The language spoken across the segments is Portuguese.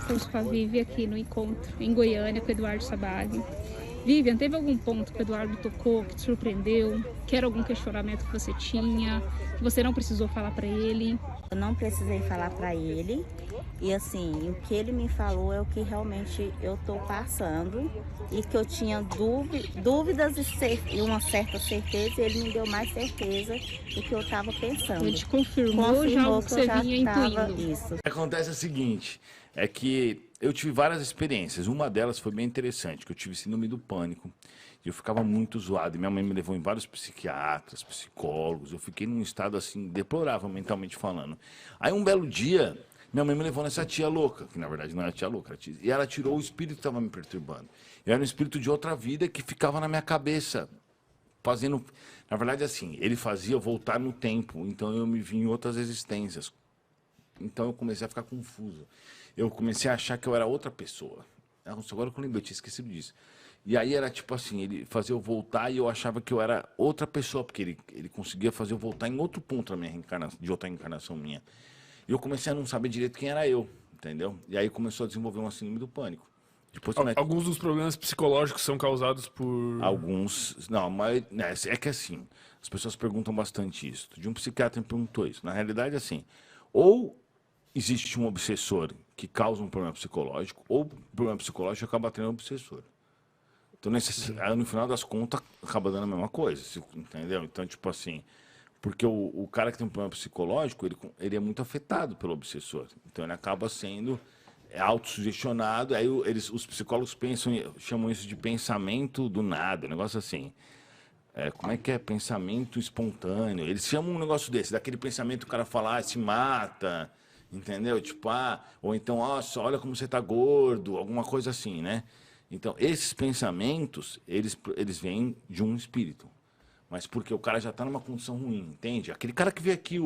fosse com a Vivi aqui no encontro, em Goiânia, com o Eduardo Sabag. Vivian, teve algum ponto que o Eduardo tocou, que te surpreendeu? Que era algum questionamento que você tinha, que você não precisou falar para ele? Eu não precisei falar para ele. E assim, o que ele me falou é o que realmente eu estou passando. E que eu tinha dúvidas e uma certa certeza. E ele me deu mais certeza do que eu estava pensando. Ele te confirmou já o que você vinha intuindo. Isso. O que acontece é o seguinte, é que eu tive várias experiências. Uma delas foi bem interessante, que eu tive síndrome do pânico. E eu ficava muito zoado. E minha mãe me levou em vários psiquiatras, psicólogos. Eu fiquei num estado assim, deplorável mentalmente falando. Aí um belo dia, minha mãe me levou nessa tia louca, que na verdade não era tia louca, era tia, e ela tirou o espírito que estava me perturbando. Eu era um espírito de outra vida que ficava na minha cabeça, fazendo... Na verdade, assim, ele fazia eu voltar no tempo, então eu me vi em outras existências. Então eu comecei a ficar confuso. Eu comecei a achar que eu era outra pessoa. Agora que eu lembro, eu tinha esquecido disso. E aí era tipo assim, ele fazia eu voltar e eu achava que eu era outra pessoa, porque ele conseguia fazer eu voltar em outro ponto da minha reencarnação, de outra reencarnação minha. E eu comecei a não saber direito quem era eu, entendeu? E aí começou a desenvolver uma síndrome do pânico. Depois, Alguns dos problemas psicológicos são causados por... Alguns... Não, mas é que assim, as pessoas perguntam bastante isso. De um psiquiatra me perguntou isso. Na realidade, assim, ou existe um obsessor que causa um problema psicológico, ou o problema psicológico acaba tendo um obsessor. Então, no final das contas, acaba dando a mesma coisa, entendeu? Então, tipo assim, porque o cara que tem um problema psicológico, ele é muito afetado pelo obsessor. Então, ele acaba sendo autossugestionado, aí os psicólogos chamam isso de pensamento do nada, um negócio assim. Como é que é? Pensamento espontâneo. Eles chamam um negócio desse, daquele pensamento que o cara fala, se mata, entendeu? Tipo, ou então, nossa, olha como você tá gordo, alguma coisa assim, né? Então, esses pensamentos, eles vêm de um espírito. Mas porque o cara já está numa condição ruim, entende? Aquele cara que veio aqui,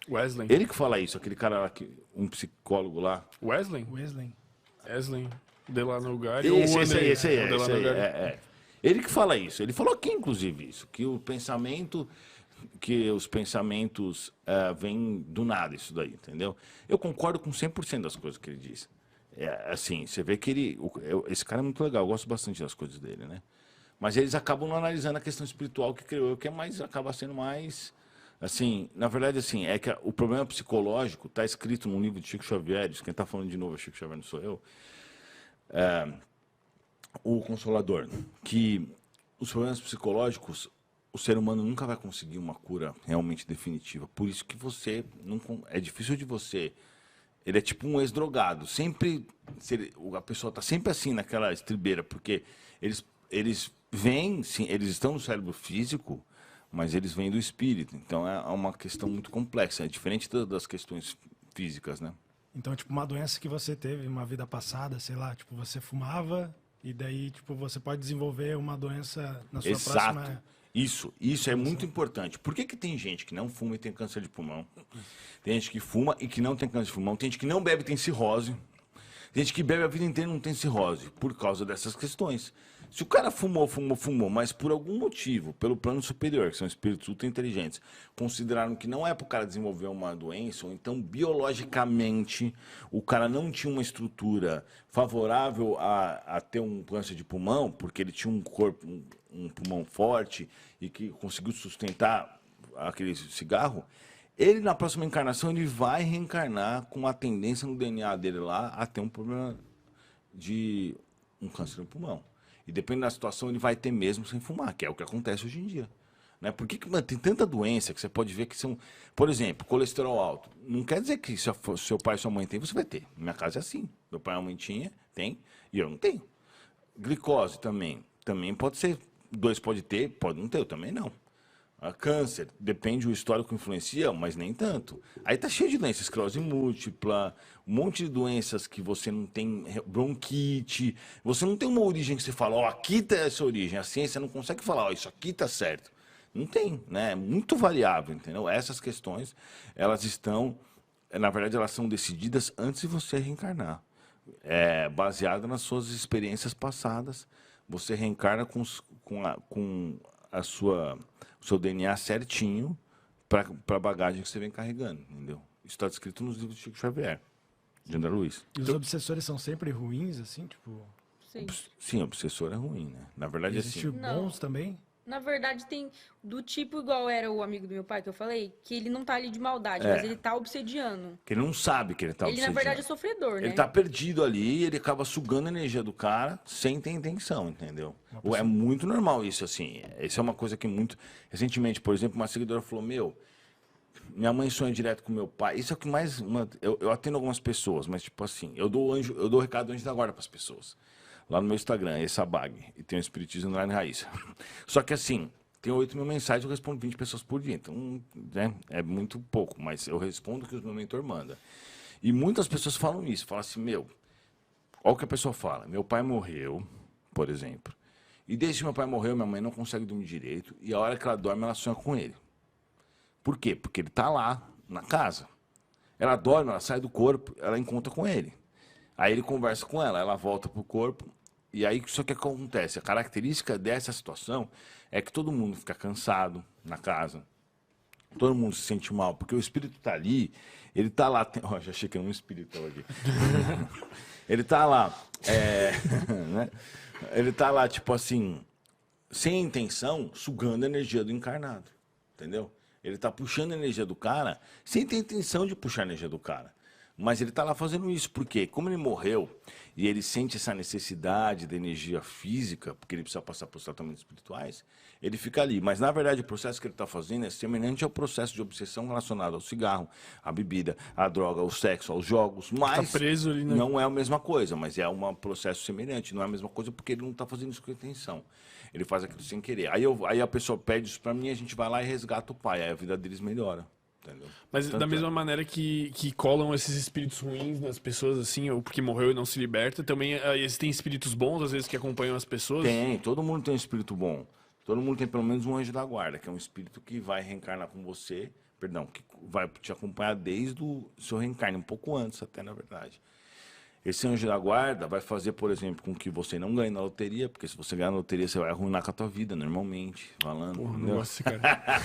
Wesley. ele que fala isso, aquele cara lá, um psicólogo lá. Wesley? Wesley. Delano Gari. Esse aí. Ele que fala isso. Ele falou aqui, inclusive, isso. Que os pensamentos vêm do nada, isso daí, entendeu? Eu concordo com 100% das coisas que ele disse. Assim, você vê que esse cara é muito legal, eu gosto bastante das coisas dele, né? Mas eles acabam não analisando a questão espiritual que criou eu, que acaba sendo mais, assim, na verdade, assim, é que o problema psicológico está escrito num livro de Chico Xavier, quem está falando de novo é Chico Xavier, não sou eu, o Consolador, que os problemas psicológicos, o ser humano nunca vai conseguir uma cura realmente definitiva, por isso que é difícil de você... Ele é tipo um ex-drogado. Sempre, a pessoa está sempre assim naquela estribeira, porque eles vêm, sim, eles estão no cérebro físico, mas eles vêm do espírito. Então é uma questão muito complexa, é diferente das questões físicas, né? Então, tipo, uma doença que você teve uma vida passada, sei lá, tipo, você fumava e daí, tipo, você pode desenvolver uma doença na sua próxima... Isso é muito importante. Por que tem gente que não fuma e tem câncer de pulmão? Tem gente que fuma e que não tem câncer de pulmão. Tem gente que não bebe e tem cirrose. Tem gente que bebe a vida inteira e não tem cirrose, por causa dessas questões. Se o cara fumou, mas por algum motivo, pelo plano superior, que são espíritos ultra inteligentes, consideraram que não é para o cara desenvolver uma doença, ou então biologicamente o cara não tinha uma estrutura favorável a ter um câncer de pulmão, porque ele tinha um corpo, um pulmão forte e que conseguiu sustentar aquele cigarro, ele na próxima encarnação ele vai reencarnar com uma tendência no DNA dele lá a ter um problema de um câncer no pulmão. E dependendo da situação, ele vai ter mesmo sem fumar, que é o que acontece hoje em dia. Né? Por que tem tanta doença que você pode ver que são... Por exemplo, colesterol alto. Não quer dizer que se seu pai e sua mãe têm, você vai ter. Na minha casa é assim. Meu pai e minha mãe tem, e eu não tenho. Glicose também. Também pode ser. 2 pode ter, pode não ter, eu também não. Câncer, depende do histórico que influencia, mas nem tanto. Aí tá cheio de doenças, esclerose múltipla, um monte de doenças que você não tem, bronquite, você não tem uma origem que você fala, ó, aqui tá essa origem, a ciência não consegue falar, ó, isso aqui tá certo. Não tem, né? É muito variável, entendeu? Essas questões, elas estão, na verdade, elas são decididas antes de você reencarnar. Baseada nas suas experiências passadas, você reencarna com o seu DNA certinho para a bagagem que você vem carregando, entendeu? Isso está descrito nos livros de Chico Xavier. de André Luiz. E os obsessores são sempre ruins, assim, tipo... Sim. Sim, obsessor é ruim, né? Na verdade, Existe assim... bons também? Na verdade, tem do tipo igual era o amigo do meu pai que eu falei, que ele não tá ali de maldade, É. mas ele tá obsediando. Que ele não sabe que ele tá Ele, na obsediando. verdade, é sofredor, né? Ele tá perdido ali e ele acaba sugando a energia do cara sem ter intenção, entendeu? É muito normal isso, assim. Isso é uma coisa que muito... Recentemente, por exemplo, uma seguidora falou, minha mãe sonha direto com meu pai. Isso é o que mais... Eu atendo algumas pessoas, mas tipo assim, eu dou o recado do anjo da guarda pras pessoas. Lá no meu Instagram, essa bag. E tem o Espiritismo Online Raíssa. Só que assim, tem 8 mil mensagens, eu respondo 20 pessoas por dia. Então, né, é muito pouco, mas eu respondo o que o meu mentor manda. E muitas pessoas falam isso. Falam assim, olha o que a pessoa fala. Meu pai morreu, por exemplo. E desde que meu pai morreu, minha mãe não consegue dormir direito. E a hora que ela dorme, ela sonha com ele. Por quê? Porque ele está lá, na casa. Ela dorme, ela sai do corpo, ela encontra com ele. Aí ele conversa com ela volta pro corpo. E aí, só que acontece? A característica dessa situação é que todo mundo fica cansado na casa. Todo mundo se sente mal, porque o espírito está ali, ele está lá... já achei que era um espírito aqui. Ele está lá, né? Ele está lá, tipo assim, sem intenção, sugando a energia do encarnado, entendeu? Ele está puxando a energia do cara, sem ter intenção de puxar a energia do cara. Mas ele está lá fazendo isso, porque como ele morreu e ele sente essa necessidade da energia física, porque ele precisa passar por tratamentos espirituais, ele fica ali. Mas, na verdade, o processo que ele está fazendo é semelhante ao processo de obsessão relacionado ao cigarro, à bebida, à droga, ao sexo, aos jogos, mas Tá preso ali, né? não é a mesma coisa, mas é um processo semelhante. Não é a mesma coisa porque ele não está fazendo isso com intenção. Ele faz aquilo sem querer. Aí a pessoa pede isso para mim, a gente vai lá e resgata o pai, aí a vida deles melhora. Entendeu? Mas Tanto da mesma maneira que colam esses espíritos ruins nas pessoas, assim, ou porque morreu e não se liberta, também existem espíritos bons, às vezes, que acompanham as pessoas? Tem, todo mundo tem um espírito bom. Todo mundo tem pelo menos um anjo da guarda, que é um espírito que vai reencarnar com você, que vai te acompanhar desde o seu reencarne, um pouco antes até, na verdade. Esse anjo da guarda vai fazer, por exemplo, com que você não ganhe na loteria, porque se você ganhar na loteria, você vai arruinar com a tua vida, normalmente, falando. Porra, entendeu? não gosto desse cara.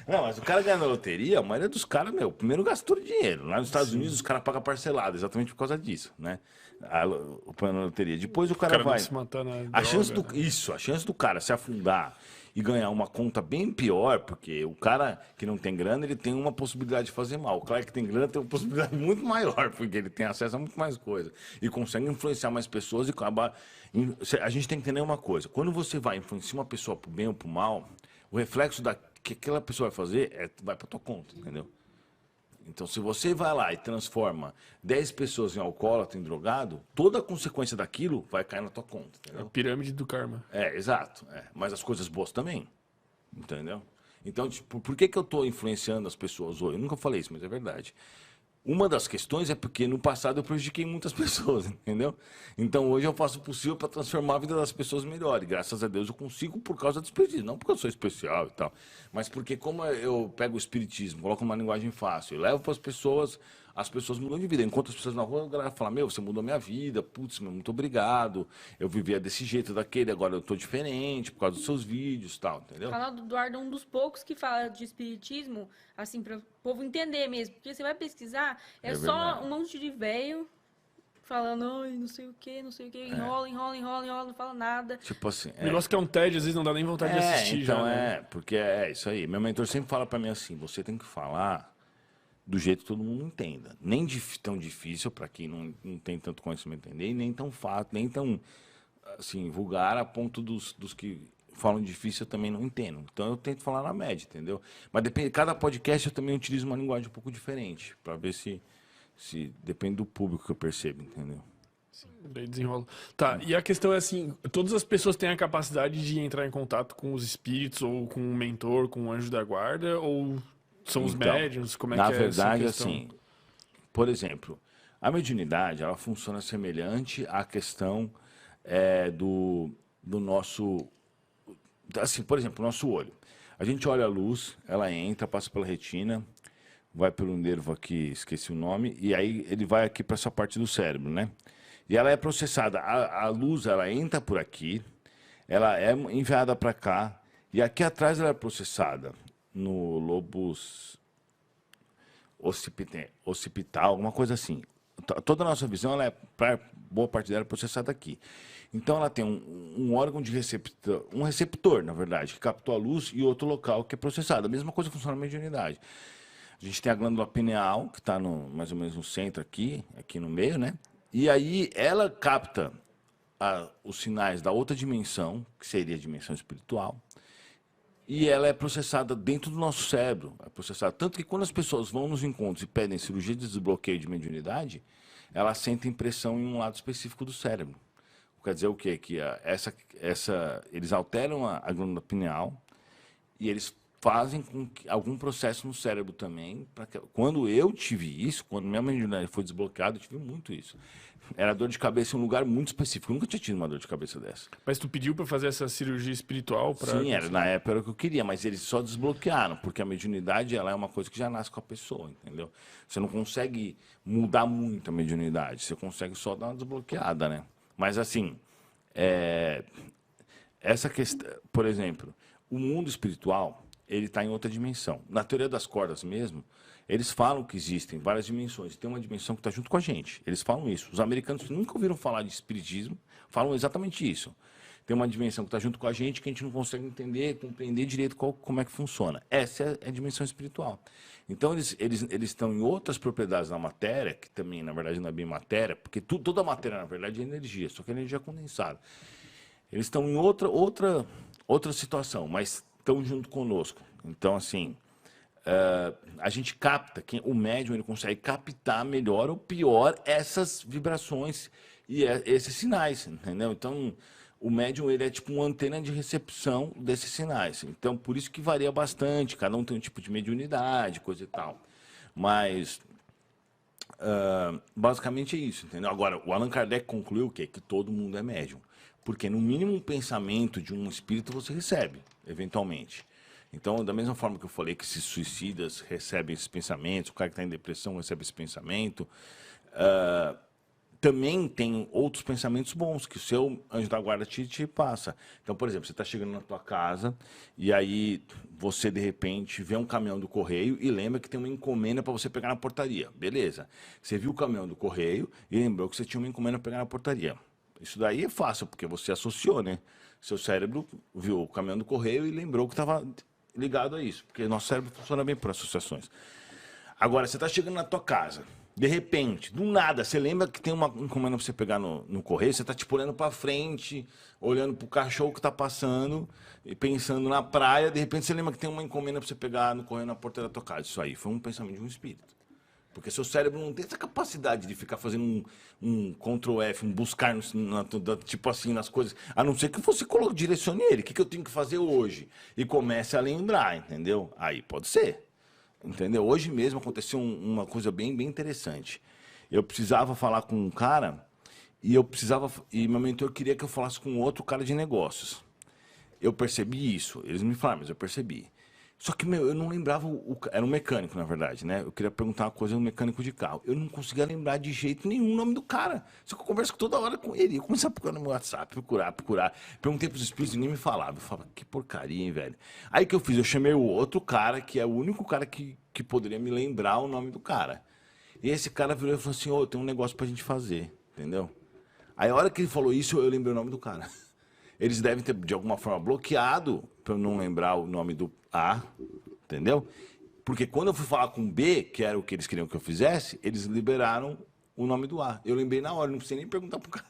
Não, mas o cara ganha na loteria, a maioria dos caras, primeiro gastou dinheiro. Lá nos Estados Unidos, os caras pagam parcelado, exatamente por causa disso, né? O plano da loteria. Depois o cara não vai... se matar na A chance droga. a chance do cara se afundar e ganhar uma conta bem pior, porque o cara que não tem grana, ele tem uma possibilidade de fazer mal. O cara que tem grana tem uma possibilidade muito maior, porque ele tem acesso a muito mais coisa. E consegue influenciar mais pessoas e acabar... A gente tem que entender uma coisa. Quando você vai influenciar uma pessoa pro bem ou pro mal, o reflexo que aquela pessoa vai fazer vai pra tua conta, entendeu? Então, se você vai lá e transforma 10 pessoas em alcoólatra, em drogado, toda a consequência daquilo vai cair na tua conta, A entendeu? pirâmide do karma. Exato. Mas as coisas boas também, entendeu? Então, tipo, por que eu estou influenciando as pessoas hoje? Eu nunca falei isso, mas é verdade. Uma das questões é porque no passado eu prejudiquei muitas pessoas, entendeu? Então hoje eu faço o possível para transformar a vida das pessoas melhor. E graças a Deus eu consigo por causa do espiritismo. Não porque eu sou especial e tal, mas porque como eu pego o espiritismo, coloco uma linguagem fácil, eu levo para as pessoas mudam de vida. Enquanto as pessoas na rua, a galera fala, você mudou minha vida, putz, muito obrigado. Eu vivia desse jeito, daquele, agora eu tô diferente por causa dos seus vídeos e tal, entendeu? O canal do Eduardo é um dos poucos que fala de espiritismo, assim, para o povo entender mesmo. Porque você vai pesquisar, é só verdade. um monte de velho falando, ai, não sei o que, enrola, não fala nada. Tipo assim... O negócio que é um tédio, às vezes não dá nem vontade de assistir então já, né? porque é isso aí. Meu mentor sempre fala para mim assim, você tem que falar do jeito que todo mundo entenda. Nem tão difícil para quem não tem tanto conhecimento entender, e nem tão fácil, nem tão assim, vulgar a ponto dos que falam difícil eu também não entendo. Então eu tento falar na média, entendeu? Mas depende, cada podcast eu também utilizo uma linguagem um pouco diferente, para ver se depende do público que eu percebo, entendeu? Daí desenrola. Tá, e a questão é assim, todas as pessoas têm a capacidade de entrar em contato com os espíritos, ou com o mentor, com o anjo da guarda, ou são os Então, médiuns? Como é na que é essa verdade, questão? assim, por exemplo, a mediunidade, ela funciona semelhante à questão do nosso... Assim, por exemplo, o nosso olho. A gente olha a luz, ela entra, passa pela retina, vai pelo nervo aqui, esqueci o nome, e aí ele vai aqui para essa parte do cérebro, né? E ela é processada, a luz, ela entra por aqui, ela é enviada para cá, e aqui atrás ela é processada no lobus occipital, alguma coisa assim. toda a nossa visão, ela é, boa parte dela é processada aqui. Então, ela tem um órgão de receptor, um receptor, na verdade, que captou a luz e outro local que é processado. A mesma coisa funciona na mediunidade. A gente tem a glândula pineal, que está mais ou menos no centro aqui no meio, né? E aí ela capta os sinais da outra dimensão, que seria a dimensão espiritual, e ela é processada dentro do nosso cérebro. É processada. Tanto que quando as pessoas vão nos encontros e pedem cirurgia de desbloqueio de mediunidade, elas sentem pressão em um lado específico do cérebro. Quer dizer o quê? Que eles alteram a glândula pineal e eles fazem com que algum processo no cérebro também. Quando eu tive isso, quando minha mediunidade foi desbloqueada, eu tive muito isso. Era dor de cabeça em um lugar muito específico. Eu nunca tinha tido uma dor de cabeça dessa. Mas tu pediu para fazer essa cirurgia espiritual? Sim, na época era o que eu queria, mas eles só desbloquearam, porque a mediunidade ela é uma coisa que já nasce com a pessoa, entendeu? Você não consegue mudar muito a mediunidade, você consegue só dar uma desbloqueada, né? Mas assim, essa questão, por exemplo, o mundo espiritual, ele está em outra dimensão. Na teoria das cordas mesmo, eles falam que existem várias dimensões. Tem uma dimensão que está junto com a gente. Eles falam isso. Os americanos que nunca ouviram falar de espiritismo falam exatamente isso. Tem uma dimensão que está junto com a gente que a gente não consegue entender, compreender direito como é que funciona. Essa é a dimensão espiritual. Então, eles estão em outras propriedades da matéria, que também, na verdade, não é bem matéria, porque toda a matéria, na verdade, é energia, só que é energia condensada. Eles estão em outra situação, mas estão junto conosco. Então, assim, a gente capta, o médium ele consegue captar melhor ou pior essas vibrações e esses sinais, entendeu? Então, o médium ele é tipo uma antena de recepção desses sinais. Então, por isso que varia bastante, cada um tem um tipo de mediunidade, coisa e tal. Mas, basicamente é isso, entendeu? Agora, o Allan Kardec concluiu o quê? Que todo mundo é médium. Porque, no mínimo, um pensamento de um espírito você recebe, eventualmente. Então, da mesma forma que eu falei que esses suicidas recebem esses pensamentos, o cara que está em depressão recebe esse pensamento, também tem outros pensamentos bons que o seu anjo da guarda te passa. Então, por exemplo, você está chegando na tua casa e aí você, de repente, vê um caminhão do correio e lembra que tem uma encomenda para você pegar na portaria. Beleza. Você viu o caminhão do correio e lembrou que você tinha uma encomenda para pegar na portaria. Isso daí é fácil, porque você associou, né? Seu cérebro viu o caminhão do correio e lembrou que estava ligado a isso, porque nosso cérebro funciona bem por associações. Agora, você está chegando na tua casa, de repente, do nada, você lembra que tem uma encomenda para você pegar no correio, você está tipo olhando para frente, olhando para o cachorro que está passando e pensando na praia, de repente você lembra que tem uma encomenda para você pegar no correio na porta da tua casa. Isso aí foi um pensamento de um espírito. Porque seu cérebro não tem essa capacidade de ficar fazendo um Ctrl F, um buscar, tipo assim, nas coisas. A não ser que você direcione ele. O que eu tenho que fazer hoje? E comece a lembrar, entendeu? Aí pode ser. Entendeu? Hoje mesmo aconteceu uma coisa bem interessante. Eu precisava falar com um cara e meu mentor queria que eu falasse com outro cara de negócios. Eu percebi isso. Eles me falaram, mas eu percebi. Só que, eu não lembrava, era um mecânico, na verdade, né? Eu queria perguntar uma coisa, um mecânico de carro. Eu não conseguia lembrar de jeito nenhum o nome do cara. Só que eu converso toda hora com ele. Eu comecei a procurar no meu WhatsApp, procurar. Perguntei pros espíritos e ninguém me falava. Eu falava, que porcaria, hein, velho? Aí que eu fiz? Eu chamei o outro cara, que é o único cara que poderia me lembrar o nome do cara. E esse cara virou e falou assim, ô, tem um negócio pra gente fazer, entendeu? Aí a hora que ele falou isso, eu lembrei o nome do cara. Eles devem ter, de alguma forma, bloqueado para eu não lembrar o nome do A, entendeu? Porque quando eu fui falar com o B, que era o que eles queriam que eu fizesse, eles liberaram o nome do A. Eu lembrei na hora, não precisei nem perguntar pro cara.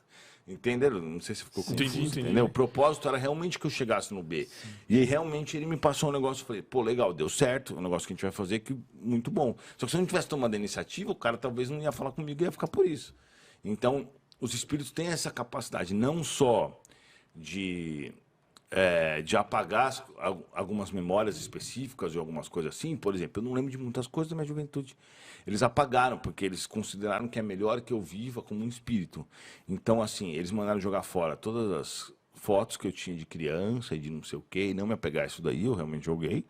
Entenderam? Não sei se ficou confuso, entendi. entendeu? O propósito era realmente que eu chegasse no B. Sim. E aí, realmente, ele me passou um negócio, eu falei, pô, legal, deu certo, o negócio que a gente vai fazer, que muito bom. Só que se eu não tivesse tomado a iniciativa, o cara talvez não ia falar comigo e ia ficar por isso. Então, os espíritos têm essa capacidade, não só de apagar algumas memórias específicas ou algumas coisas assim. Por exemplo, eu não lembro de muitas coisas da minha juventude. Eles apagaram, porque eles consideraram que é melhor que eu viva como um espírito. Então, assim, eles mandaram jogar fora todas as fotos que eu tinha de criança e de não sei o quê, e não me apegar isso daí, eu realmente joguei.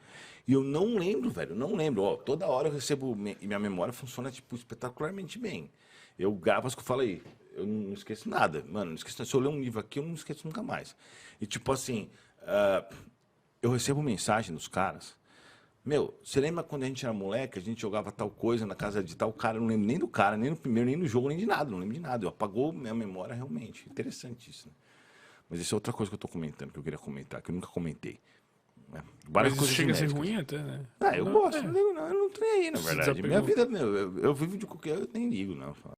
E eu não lembro, velho, não lembro. Ó, toda hora eu recebo, e minha memória funciona, tipo, espetacularmente bem. Eu gravo as que eu falei, eu não esqueço nada. Mano, não esqueço. Se eu ler um livro aqui, eu não esqueço nunca mais. E tipo assim, eu recebo mensagem dos caras Meu, você lembra quando a gente era moleque, a gente jogava tal coisa na casa de tal cara, eu não lembro nem do cara, nem no primeiro, nem no jogo, nem de nada, não lembro de nada. Apagou minha memória realmente. Interessante isso, né? Mas isso é outra coisa que eu tô comentando, que eu queria comentar, que eu nunca comentei. Né? Várias Mas isso coisas chega a ser genéticas. ruim até, né? Ah, eu gosto, não ligo não, eu não tô nem aí, na Se verdade. desapegou. Minha vida, meu, eu vivo de qualquer, eu nem ligo, não.